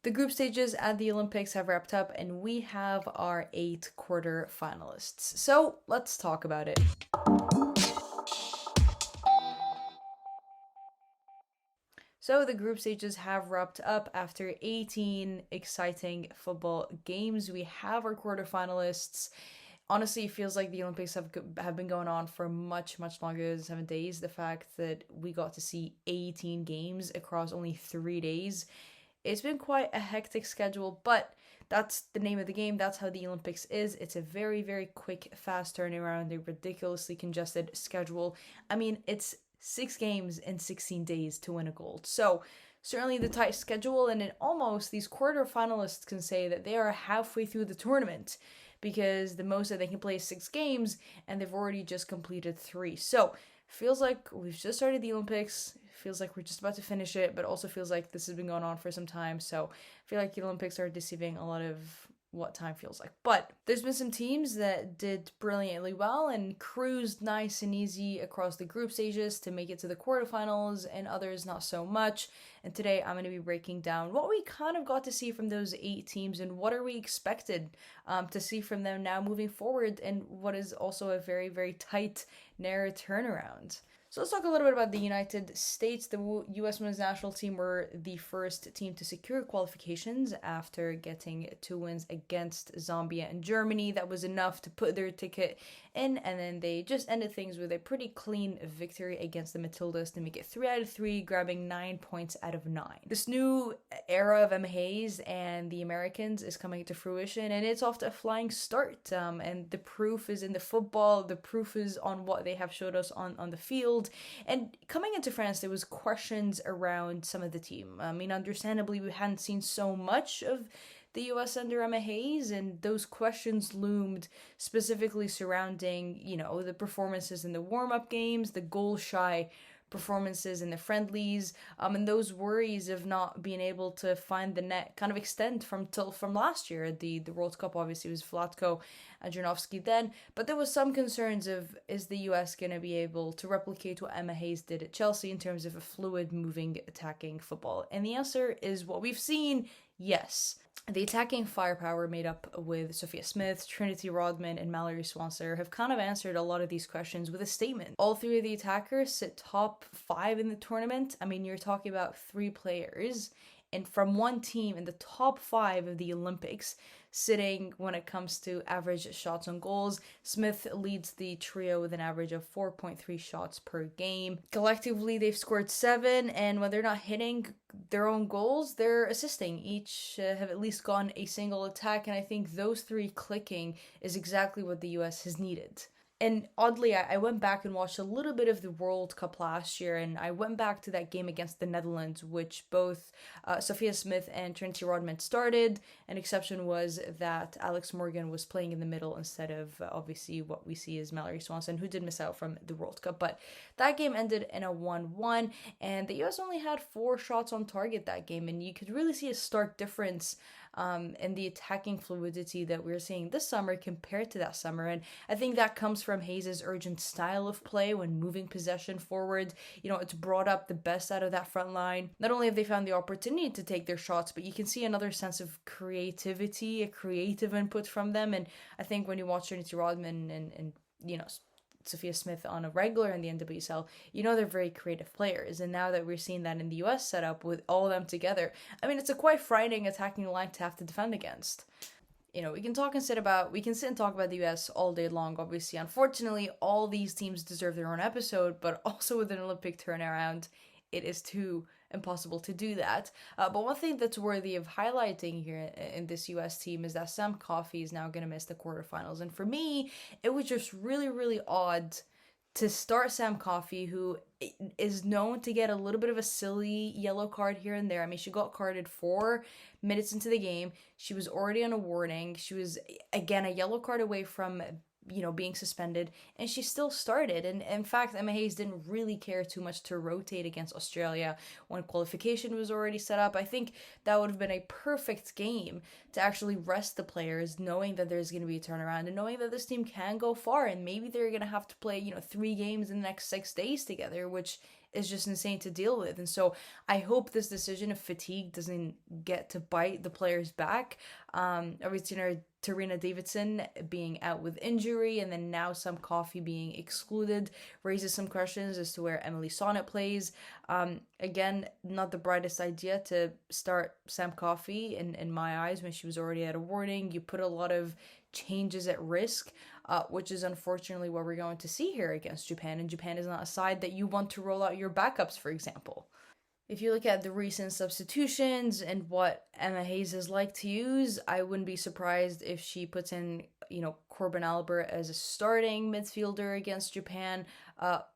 The group stages at the Olympics have wrapped up, and we have our 8 quarter finalists. So let's talk about it. So the group stages have wrapped up after 18 exciting football games. We have our quarterfinalists. Honestly, it feels like the Olympics have been going on for much longer than 7 days. The fact that we got to see 18 games across only 3 days, it's been quite a hectic schedule, but that's the name of the game. That's how the Olympics is. It's a very quick, fast turnaround, a ridiculously congested schedule. I mean, it's 6 games in 16 days to win a gold. So certainly the tight schedule, and it almost, these quarterfinalists can say that they are halfway through the tournament, because the most that they can play is 6 games, and they've already just completed 3. So feels like we've just started the Olympics. Feels like we're just about to finish it, but also feels like this has been going on for some time. So I feel like the Olympics are deceiving a lot of what time feels like. But there's been some teams that did brilliantly well and cruised nice and easy across the group stages to make it to the quarterfinals, and others not so much. And today I'm going to be breaking down what we kind of got to see from those 8 teams, and what are we expected to see from them now moving forward, and what is also a very tight, narrow turnaround. So let's talk a little bit about the United States. The U.S. women's national team were the first team to secure qualifications after getting 2 wins against Zambia and Germany. That was enough to put their ticket in, and then they just ended things with a pretty clean victory against the Matildas to make it 3 out of 3, grabbing 9 points out of 9. This new era of Emma Hayes and the Americans is coming to fruition, and it's off to a flying start. And the proof is in the football. The proof is on what they have showed us on the field. And coming into France, there was questions around some of the team. I mean, understandably, we hadn't seen so much of the US under Emma Hayes, and those questions loomed specifically surrounding, the performances in the warm-up games, the goal-shy performances in the friendlies, and those worries of not being able to find the net kind of extend from last year. The World Cup obviously was Vlatko Adrianovsky then, but there was some concerns of, is the US going to be able to replicate what Emma Hayes did at Chelsea in terms of a fluid, moving, attacking football? And the answer is what we've seen: yes. The attacking firepower made up with Sophia Smith, Trinity Rodman, and Mallory Swanson have kind of answered a lot of these questions with a statement. All 3 of the attackers sit top 5 in the tournament. I mean, you're talking about 3 players, and from one team in the top 5 of the Olympics, sitting when it comes to average shots on goals. Smith leads the trio with an average of 4.3 shots per game. Collectively, they've scored 7, and when they're not hitting their own goals, they're assisting. Each have at least gone a single attack, and I think those 3 clicking is exactly what the US has needed. And oddly, I went back and watched a little bit of the World Cup last year, and I went back to that game against the Netherlands, which both Sophia Smith and Trinity Rodman started. An exception was that Alex Morgan was playing in the middle instead of, obviously, what we see as Mallory Swanson, who did miss out from the World Cup. But that game ended in a 1-1, and the US only had 4 shots on target that game, and you could really see a stark difference in the attacking fluidity that we're seeing this summer compared to that summer. And I think that comes from Hayes' urgent style of play when moving possession forward. It's brought up the best out of that front line. Not only have they found the opportunity to take their shots, but you can see another sense of creativity, a creative input from them. And I think when you watch Trinity Rodman and Sophia Smith on a regular in the NWSL, they're very creative players. And now that we're seeing that in the US setup with all of them together, I mean, it's a quite frightening attacking line to have to defend against. We can sit and talk about the US all day long, obviously. Unfortunately, all these teams deserve their own episode, but also with an Olympic turnaround, it is too impossible to do that. But one thing that's worthy of highlighting here in this US team is that Sam Coffey is now going to miss the quarterfinals. And for me, it was just really odd to start Sam Coffey, who is known to get a little bit of a silly yellow card here and there. I mean, she got carded 4 minutes into the game. She was already on a warning. She was, again, a yellow card away from being suspended, and she still started. And in fact, Emma Hayes didn't really care too much to rotate against Australia when qualification was already set up. I think that would have been a perfect game to actually rest the players, knowing that there's going to be a turnaround and knowing that this team can go far, and maybe they're going to have to play 3 games in the next 6 days together, which is just insane to deal with. And so I hope this decision of fatigue doesn't get to bite the players back. Obviously, Tarina Davidson being out with injury, and then now Sam Coffey being excluded raises some questions as to where Emily Sonnet plays. Again, not the brightest idea to start Sam Coffey in my eyes when she was already at a warning. You put a lot of changes at risk, which is unfortunately what we're going to see here against Japan. And Japan is not a side that you want to roll out your backups, for example. If you look at the recent substitutions and what Emma Hayes is like to use, I wouldn't be surprised if she puts in, Corbin Albert as a starting midfielder against Japan. But,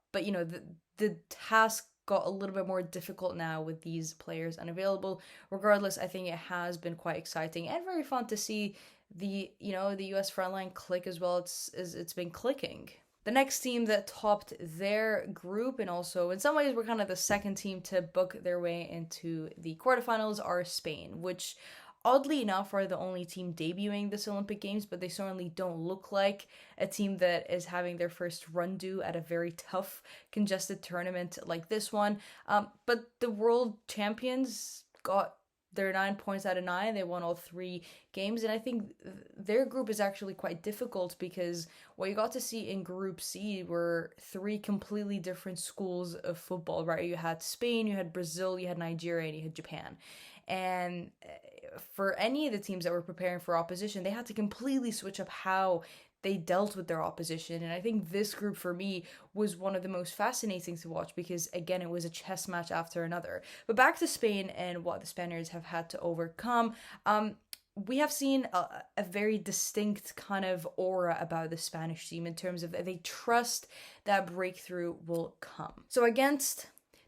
the task got a little bit more difficult now with these players unavailable. Regardless, I think it has been quite exciting and very fun to see the US frontline click as well. It's been clicking. The next team that topped their group, and also in some ways were kind of the second team to book their way into the quarterfinals, are Spain, which oddly enough are the only team debuting this Olympic Games, but they certainly don't look like a team that is having their first run do at a very tough, congested tournament like this one. But the world champions got their 9 points out of 9. They won all 3 games, and I think their group is actually quite difficult because what you got to see in Group C were 3 completely different schools of football, right? You had Spain, you had Brazil, you had Nigeria, and you had Japan. And for any of the teams that were preparing for opposition, they had to completely switch up how they dealt with their opposition. And I think this group for me was one of the most fascinating to watch because, again, it was a chess match after another. But back to Spain and what the Spaniards have had to overcome. We have seen a very distinct kind of aura about the Spanish team in terms of they trust that breakthrough will come. So against...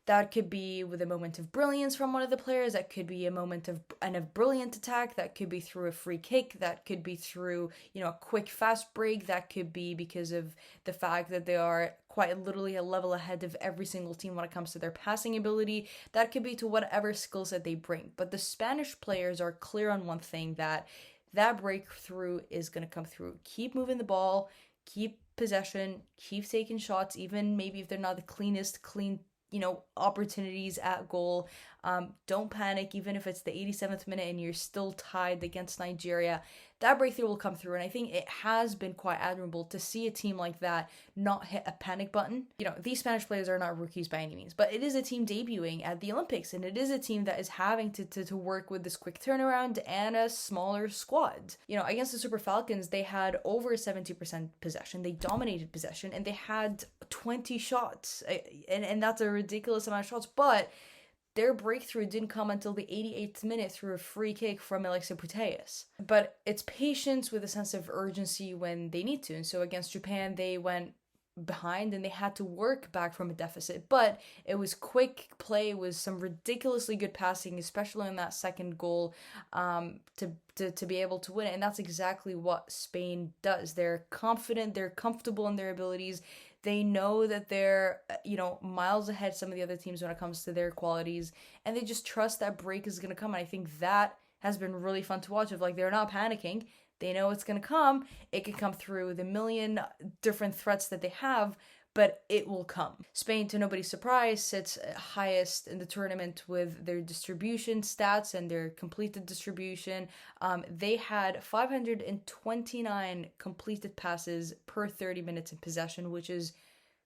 That could be with a moment of brilliance from one of the players. That could be a moment of a brilliant attack. That could be through a free kick. That could be through, a quick fast break. That could be because of the fact that they are quite literally a level ahead of every single team when it comes to their passing ability. That could be to whatever skill set they bring. But the Spanish players are clear on one thing, that breakthrough is going to come through. Keep moving the ball. Keep possession. Keep taking shots, even maybe if they're not the clean opportunities at goal. Don't panic, even if it's the 87th minute and you're still tied against Nigeria. That breakthrough will come through, and I think it has been quite admirable to see a team like that not hit a panic button. These Spanish players are not rookies by any means, but it is a team debuting at the Olympics, and it is a team that is having to work with this quick turnaround and a smaller squad. Against the Super Falcons, they had over 70% possession. They dominated possession, and they had 20 shots, and that's a ridiculous amount of shots, but their breakthrough didn't come until the 88th minute through a free kick from Alexia Putellas. But it's patience with a sense of urgency when they need to. And so against Japan, they went behind and they had to work back from a deficit. But it was quick play with some ridiculously good passing, especially in that second goal, to be able to win it. And that's exactly what Spain does. They're confident, they're comfortable in their abilities. They know that they're, miles ahead some of the other teams when it comes to their qualities, and they just trust that break is going to come. And I think that has been really fun to watch. They're not panicking. They know it's going to come. It can come through the million different threats that they have, but it will come. Spain, to nobody's surprise, sits highest in the tournament with their distribution stats and their completed distribution. They had 529 completed passes per 30 minutes in possession, which is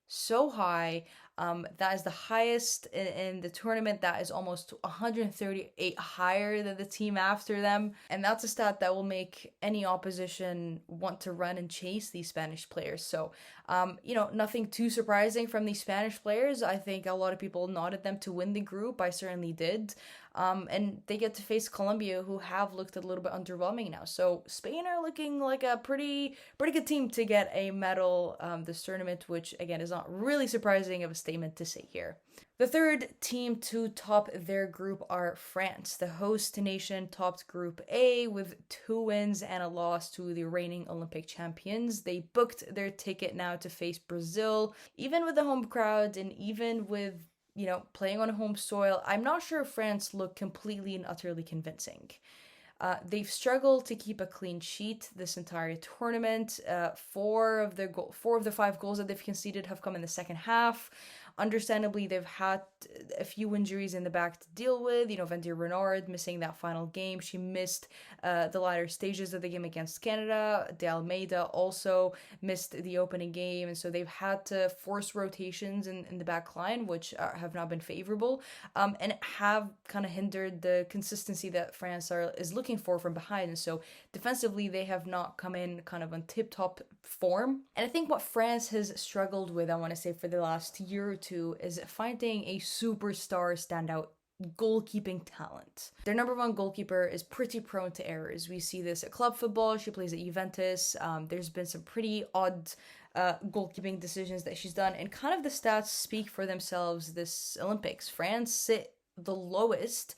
so high. That is the highest in the tournament. That is almost 138 higher than the team after them. And that's a stat that will make any opposition want to run and chase these Spanish players. So, nothing too surprising from these Spanish players. I think a lot of people nodded them to win the group. I certainly did. And they get to face Colombia, who have looked a little bit underwhelming now. So Spain are looking like a pretty good team to get a medal this tournament, which again is not really surprising of a statement to say here. The third team to top their group are France. The host nation topped Group A with 2 wins and a loss to the reigning Olympic champions. They booked their ticket now to face Brazil. Even with the home crowd and even with playing on home soil, I'm not sure if France looked completely and utterly convincing. They've struggled to keep a clean sheet this entire tournament. 4 of the 5 goals that they've conceded have come in the second half. Understandably, they've had a few injuries in the back to deal with. Vendia Renard missing that final game. She missed the latter stages of the game against Canada. De Almeida also missed the opening game, and so they've had to force rotations in the back line, which have not been favorable, and have kind of hindered the consistency that France is looking for from behind. And so defensively, they have not come in kind of on tip-top form. And I think what France has struggled with, I want to say, for the last year or two is finding a superstar standout goalkeeping talent. Their number one goalkeeper is pretty prone to errors. We see this at club football. She plays at Juventus. There's been some pretty odd goalkeeping decisions that she's done, and kind of the stats speak for themselves this Olympics. France sit the lowest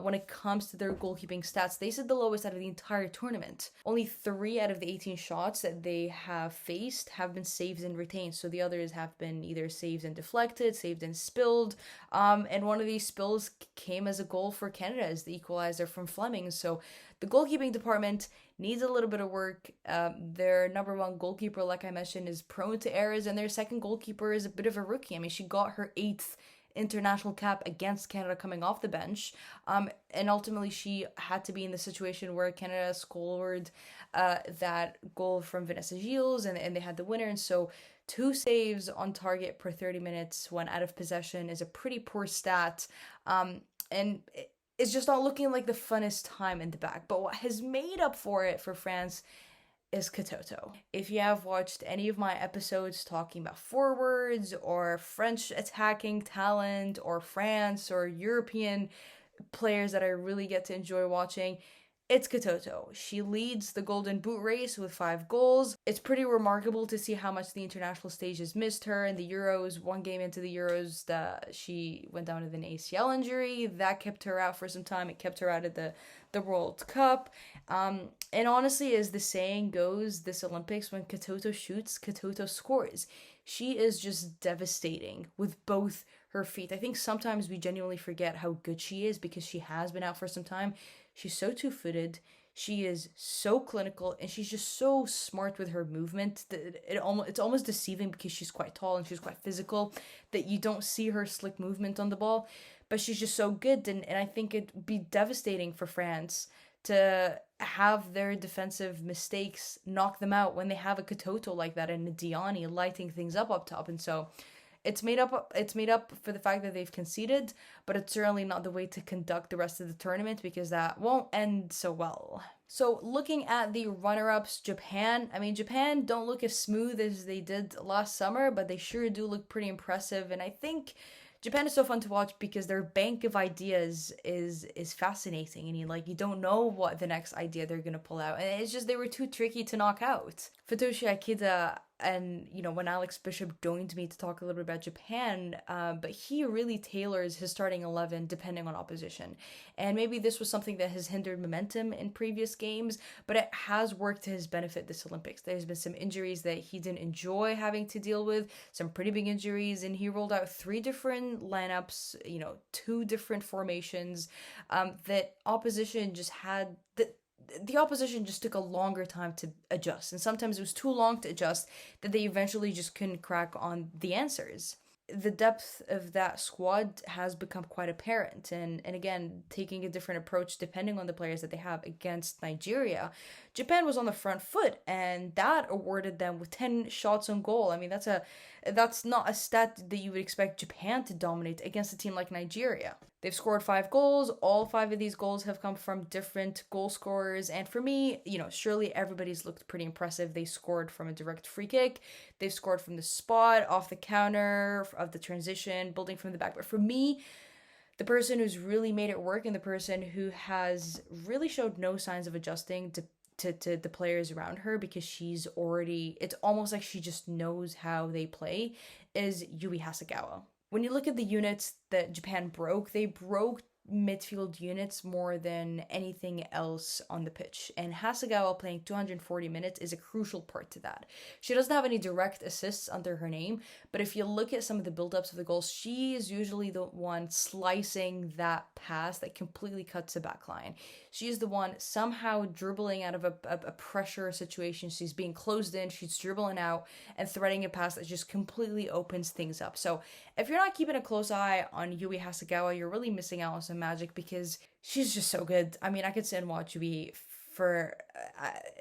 when it comes to their goalkeeping stats. They sit the lowest out of the entire tournament. Only 3 out of the 18 shots that they have faced have been saved and retained. So the others have been either saved and deflected, saved and spilled. And one of these spills came as a goal for Canada as the equalizer from Fleming. So the goalkeeping department needs a little bit of work. Their number one goalkeeper, like I mentioned, is prone to errors, and their second goalkeeper is a bit of a rookie. I mean, she got her 8th international cap against Canada coming off the bench, and ultimately she had to be in the situation where Canada scored that goal from Vanessa Gilles, and they had the winner. And so 2 saves on target per 30 minutes when out of possession is a pretty poor stat, and it's just not looking like the funnest time in the back. But what has made up for it for France is Katoto. If you have watched any of my episodes talking about forwards or French attacking talent or France or European players that I really get to enjoy watching, it's Katoto. She leads the Golden Boot race with 5 goals. It's pretty remarkable to see how much the international stage has missed her. In the Euros, 1 game into the Euros, she went down with an ACL injury. That kept her out for some time. It kept her out of the World Cup. And honestly, as the saying goes, this Olympics, when Katoto shoots, Katoto scores. She is just devastating with both her feet. I think sometimes we genuinely forget how good she is because she has been out for some time. She's so two-footed, she is so clinical, and she's just so smart with her movement that it's almost deceiving because she's quite tall and she's quite physical that you don't see her slick movement on the ball. But she's just so good, and I think it'd be devastating for France to have their defensive mistakes knock them out when they have a Katoto like that and a Diani lighting things up top. And so it's made up for the fact that they've conceded, but it's certainly not the way to conduct the rest of the tournament because that won't end so well. So looking at the runner-ups, Japan don't look as smooth as they did last summer, but they sure do look pretty impressive. And I think Japan is so fun to watch because their bank of ideas is fascinating, and you don't know what the next idea they're gonna pull out, and it's just they were too tricky to knock out. Futoshi Akita, and when Alex Bishop joined me to talk a little bit about Japan, but he really tailors his starting 11 depending on opposition, and maybe this was something that has hindered momentum in previous games, but it has worked to his benefit this Olympics. There's been some injuries that he didn't enjoy having to deal with, some pretty big injuries, and he rolled out 3 different lineups, 2 different formations, that opposition just had the opposition just took a longer time to adjust, and sometimes it was too long to adjust that they eventually just couldn't crack on the answers. The depth of that squad has become quite apparent, and again, taking a different approach depending on the players that they have. Against Nigeria, Japan was on the front foot, and that awarded them with 10 shots on goal. I mean, that's not a stat that you would expect Japan to dominate against a team like Nigeria. They've scored 5 goals. All 5 of these goals have come from different goal scorers. And for me, surely everybody's looked pretty impressive. They scored from a direct free kick. They've scored from the spot, off the counter, of the transition, building from the back. But for me, the person who's really made it work and the person who has really showed no signs of adjusting to the players around her because it's almost like she just knows how they play, is Yui Hasegawa. When you look at the units that Japan broke, they broke midfield units more than anything else on the pitch. And Hasegawa playing 240 minutes is a crucial part to that. She doesn't have any direct assists under her name, but if you look at some of the build-ups of the goals, she is usually the one slicing that pass that completely cuts the back line. She's the one somehow dribbling out of a pressure situation. She's being closed in, she's dribbling out and threading a pass that just completely opens things up. So if you're not keeping a close eye on Yui Hasegawa, you're really missing out on some magic because she's just so good. I mean, I could sit and watch Yui for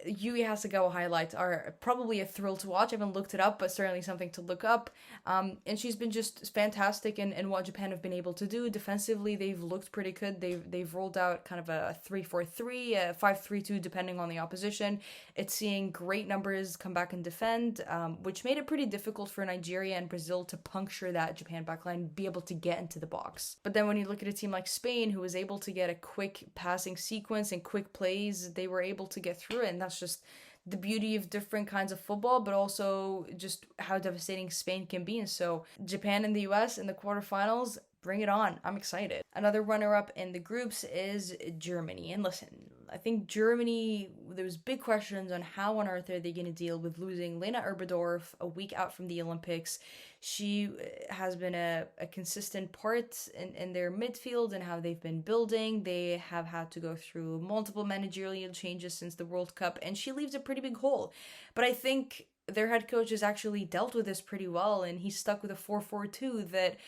Yui Hasegawa highlights are probably a thrill to watch. I haven't looked it up, but certainly something to look up. And she's been just fantastic in what Japan have been able to do. Defensively, they've looked pretty good. They've rolled out kind of a 3-4-3, a 5-3-2, depending on the opposition. It's seeing great numbers come back and defend, which made it pretty difficult for Nigeria and Brazil to puncture that Japan backline, be able to get into the box. But then when you look at a team like Spain, who was able to get a quick passing sequence and quick plays, they were able to get through it. And that's just the beauty of different kinds of football, but also just how devastating Spain can be. And so Japan and the US in the quarterfinals, bring it on. I'm excited. Another runner-up in the groups is Germany. And listen, I think Germany, there's big questions on how on earth are they going to deal with losing Lena Oberdorf a week out from the Olympics. She has been a consistent part in their midfield and how they've been building. They have had to go through multiple managerial changes since the World Cup, and she leaves a pretty big hole. But I think their head coach has actually dealt with this pretty well, and he's stuck with a 4-4-2 that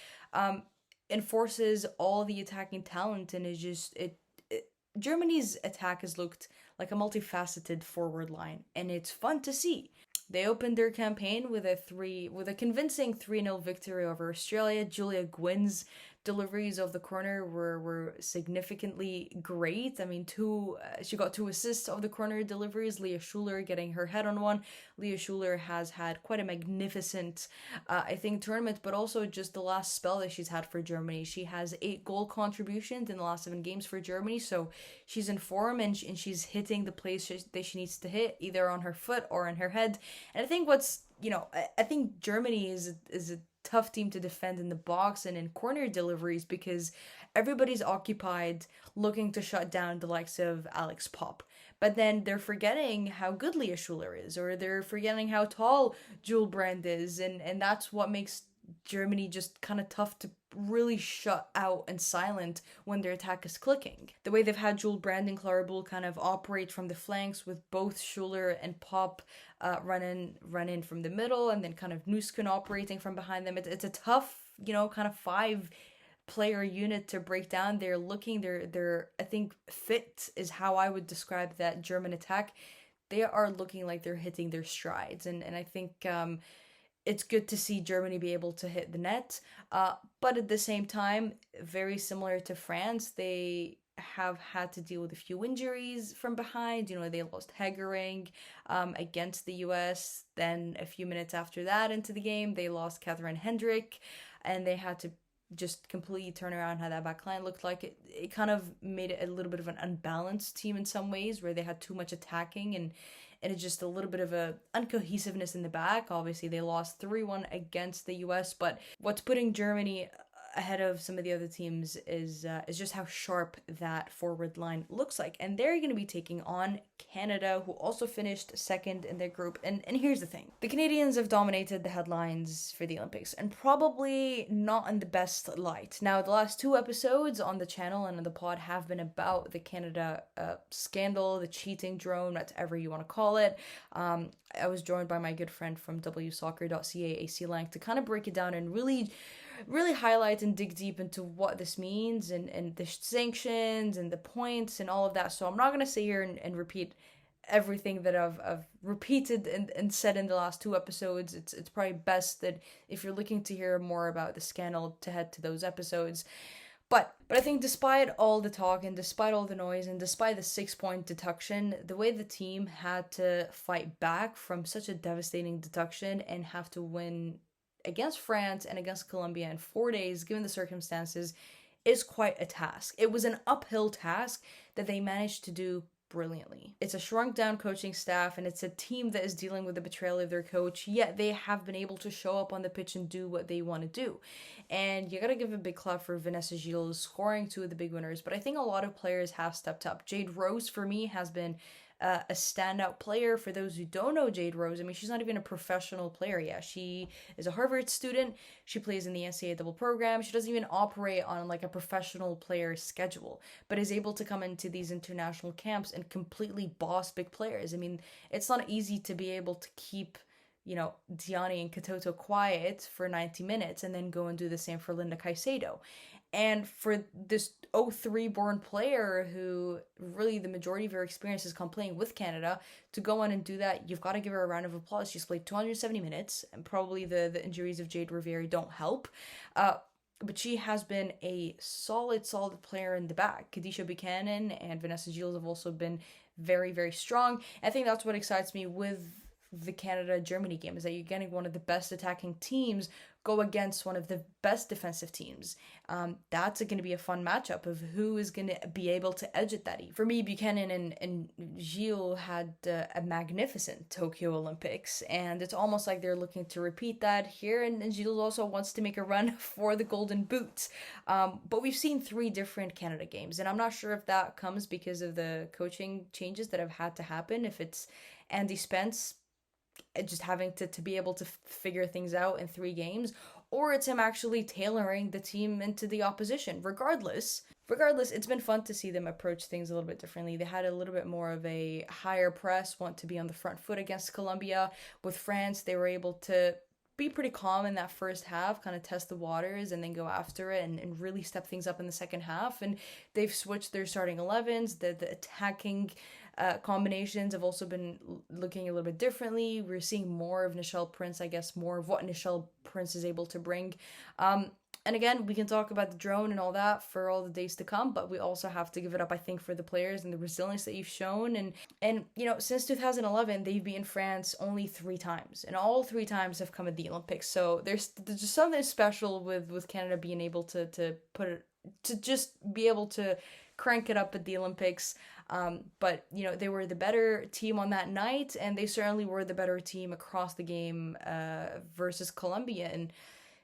enforces all the attacking talent, and is just Germany's attack has looked like a multifaceted forward line, and it's fun to see. They opened their campaign with a convincing 3-0 victory over Australia. Julia Gwyn's deliveries of the corner were significantly great. I mean, she got 2 assists of the corner deliveries. Leah Schuler getting her head on one. Leah Schuler has had quite a magnificent, I think, tournament, but also just the last spell that she's had for Germany. She has 8 goal contributions in the last 7 games for Germany, so she's in form and she's hitting the plays that she needs to hit, either on her foot or in her head. And I think I think Germany is a tough team to defend in the box and in corner deliveries because everybody's occupied looking to shut down the likes of Alex Popp. But then they're forgetting how good Leah Schuler is, or they're forgetting how tall Jules Brand is, and that's what makes Germany just kind of tough to really shut out and silent when their attack is clicking. The way they've had Jules Brand and Clara Bull kind of operate from the flanks with both Schuler and Popp run in from the middle, and then kind of Nuskin operating from behind them. It's a tough, kind of 5-player unit to break down. They're I think fit is how I would describe that German attack. They are looking like they're hitting their strides, and I think it's good to see Germany be able to hit the net, but at the same time, very similar to France, they have had to deal with a few injuries from behind. They lost Hegering against the US. Then a few minutes after that into the game, they lost Catherine Hendrick, and they had to just completely turn around how that back line looked like. It kind of made it a little bit of an unbalanced team in some ways, where they had too much attacking and it's just a little bit of a uncohesiveness in the back. Obviously, they lost 3-1 against the US, but what's putting Germany ahead of some of the other teams is just how sharp that forward line looks like. And they're going to be taking on Canada, who also finished second in their group. And here's the thing. The Canadians have dominated the headlines for the Olympics, and probably not in the best light. Now, the last 2 episodes on the channel and on the pod have been about the Canada scandal, the cheating drone, whatever you want to call it. I was joined by my good friend from wsoccer.ca, AC Lang, to kind of break it down and really highlight and dig deep into what this means and the sanctions and the points and all of that. So I'm not going to sit here and repeat everything that I've repeated and said in the last 2 episodes. It's probably best that if you're looking to hear more about the scandal, to head to those episodes. But I think despite all the talk and despite all the noise and despite the 6-point deduction, the way the team had to fight back from such a devastating deduction and have to win against France and against Colombia in 4 days, given the circumstances, is quite a task. It was an uphill task that they managed to do brilliantly. It's a shrunk down coaching staff and it's a team that is dealing with the betrayal of their coach, yet they have been able to show up on the pitch and do what they want to do. And you gotta give a big clap for Vanessa Gilles scoring two of the big winners, but I think a lot of players have stepped up. Jade Rose, for me, has been a standout player. For those who don't know Jade Rose, I mean, she's not even a professional player yet. She is a Harvard student. She plays in the NCAA double program. She doesn't even operate on like a professional player schedule, but is able to come into these international camps and completely boss big players. I mean, it's not easy to be able to keep, you know, Diani and Katoto quiet for 90 minutes and then go and do the same for Linda Caicedo. And for this 03 born player who really the majority of her experience has come playing with Canada, to go on and do that, you've got to give her a round of applause. She's played 270 minutes, and probably the injuries of Jade Riviere don't help. But she has been a solid player in the back. Kadisha Buchanan and Vanessa Gilles have also been very, very strong. I think that's what excites me with the Canada-Germany game, is that you're getting one of the best attacking teams go against one of the best defensive teams. That's going to be a fun matchup of who is going to be able to edge at that. For me, Buchanan and Gilles had a magnificent Tokyo Olympics, and it's almost like they're looking to repeat that here, and Gilles also wants to make a run for the Golden Boots. But we've seen 3 different Canada games, and I'm not sure if that comes because of the coaching changes that have had to happen, if it's Andy Spence just having to be able to figure things out in 3 games, or it's him actually tailoring the team into the opposition. Regardless, it's been fun to see them approach things a little bit differently. They had a little bit more of a higher press, want to be on the front foot against Colombia. With France, they were able to be pretty calm in that first half, kind of test the waters and then go after it and really step things up in the second half. And they've switched their starting 11s. The attacking combinations have also been looking a little bit differently. We're seeing more of Nichelle Prince, I guess, more of what Nichelle Prince is able to bring. And again, we can talk about the drone and all that for all the days to come, but we also have to give it up, I think, for the players and the resilience that you've shown. And you know, since 2011, they've been in France only 3 times, and all 3 times have come at the Olympics. So there's just something special with Canada being able to put it, to just be able to crank it up at the Olympics. But, you know, they were the better team on that night, and they certainly were the better team across the game versus Colombia. And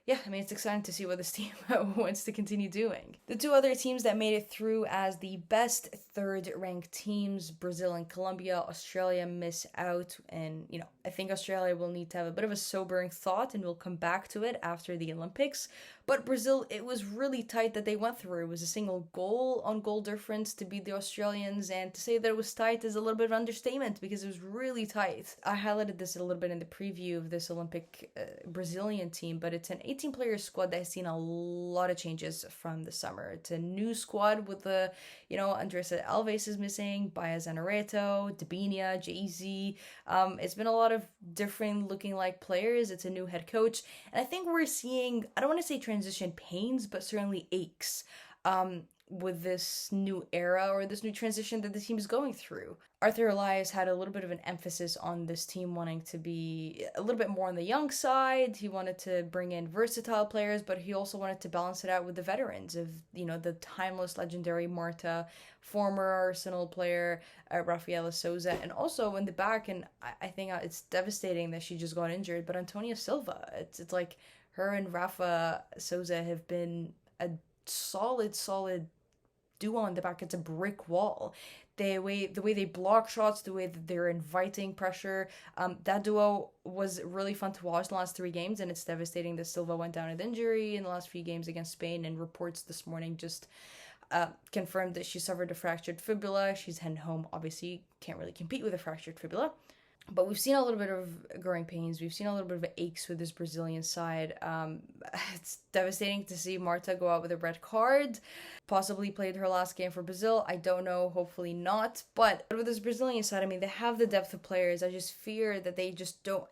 yeah, I mean, it's exciting to see what this team wants to continue doing. The 2 other teams that made it through as the best 3rd-ranked teams, Brazil and Colombia. Australia miss out, and, you know, I think Australia will need to have a bit of a sobering thought, and we'll come back to it after the Olympics. But Brazil, it was really tight that they went through. It was a single goal on goal difference to beat the Australians, and to say that it was tight is a little bit of understatement because it was really tight. I highlighted this a little bit in the preview of this Olympic Brazilian team, but it's an 18-player squad that has seen a lot of changes from the summer. It's a new squad with Andressa Alves is missing, Baez Anareto, Dabinia, Jay-Z. It's been a lot of different looking like players. It's a new head coach, and I think we're seeing, I don't want to say transition pains, but certainly aches with this new era or this new transition that the team is going through. Arthur Elias had a little bit of an emphasis on this team wanting to be a little bit more on the young side. He wanted to bring in versatile players, but he also wanted to balance it out with the veterans of, you know, the timeless, legendary Marta, former Arsenal player Rafaela Souza, and also in the back, and I think it's devastating that she just got injured, but Antonia Silva. It's like her and Rafa Souza have been a solid duo in the back. It's a brick wall. The way they block shots, the way that they're inviting pressure, that duo was really fun to watch the last 3 games, and it's devastating that Silva went down with injury in the last few games against Spain, and reports this morning just confirmed that she suffered a fractured fibula. She's heading home. Obviously, can't really compete with a fractured fibula. But we've seen a little bit of growing pains. We've seen a little bit of aches with this Brazilian side. It's devastating to see Marta go out with a red card. Possibly played her last game for Brazil. I don't know. Hopefully not. But with this Brazilian side, I mean, they have the depth of players. I just fear that they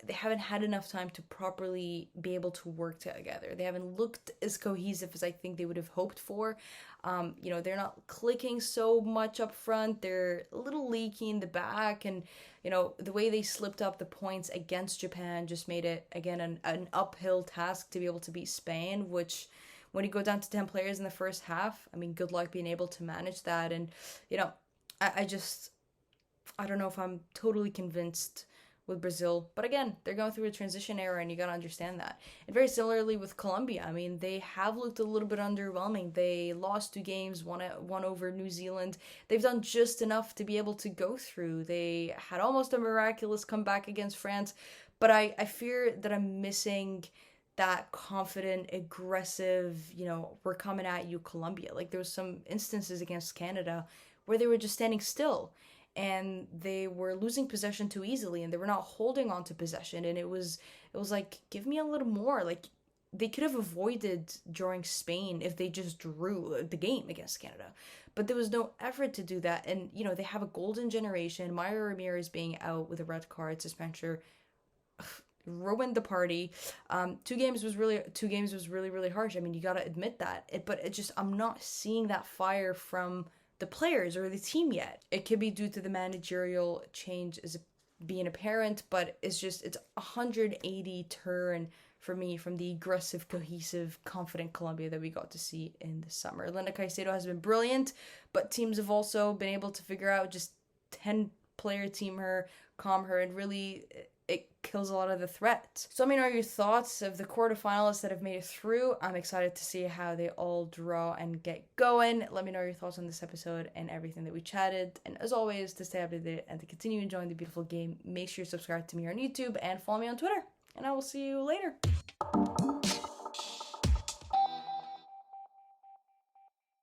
haven't had enough time to properly be able to work together. They haven't looked as cohesive as I think they would have hoped for. They're not clicking so much up front. They're a little leaky in the back, and the way they slipped up the points against Japan just made it, again, an uphill task to be able to beat Spain, which, when you go down to 10 players in the first half, I mean, good luck being able to manage that. And, I don't know if I'm totally convinced with Brazil. But again, they're going through a transition era and you got to understand that. And very similarly with Colombia, I mean, they have looked a little bit underwhelming. They lost 2 games, one over New Zealand. They've done just enough to be able to go through. They had almost a miraculous comeback against France, but I fear that I'm missing that confident, aggressive, we're coming at you, Colombia. Like there was some instances against Canada where they were just standing still and they were losing possession too easily and they were not holding on to possession, and it was like, give me a little more. Like they could have avoided drawing Spain if they just drew the game against Canada, but there was no effort to do that. And they have a golden generation. Mario Ramirez being out with a red card suspension ruined the party. 2 games was really harsh. I mean, you gotta admit that. But it just, I'm not seeing that fire from the players or the team yet. It could be due to the managerial change as being apparent, but it's 180 turn for me from the aggressive, cohesive, confident Colombia that we got to see in the summer. Linda Caicedo has been brilliant, but teams have also been able to figure out just 10-player team her, calm her, and really it kills a lot of the threat. So let me know your thoughts of the quarterfinalists that have made it through. I'm excited to see how they all draw and get going. Let me know your thoughts on this episode and everything that we chatted. And as always, to stay updated and to continue enjoying the beautiful game, make sure you subscribe to me on YouTube and follow me on Twitter. And I will see you later.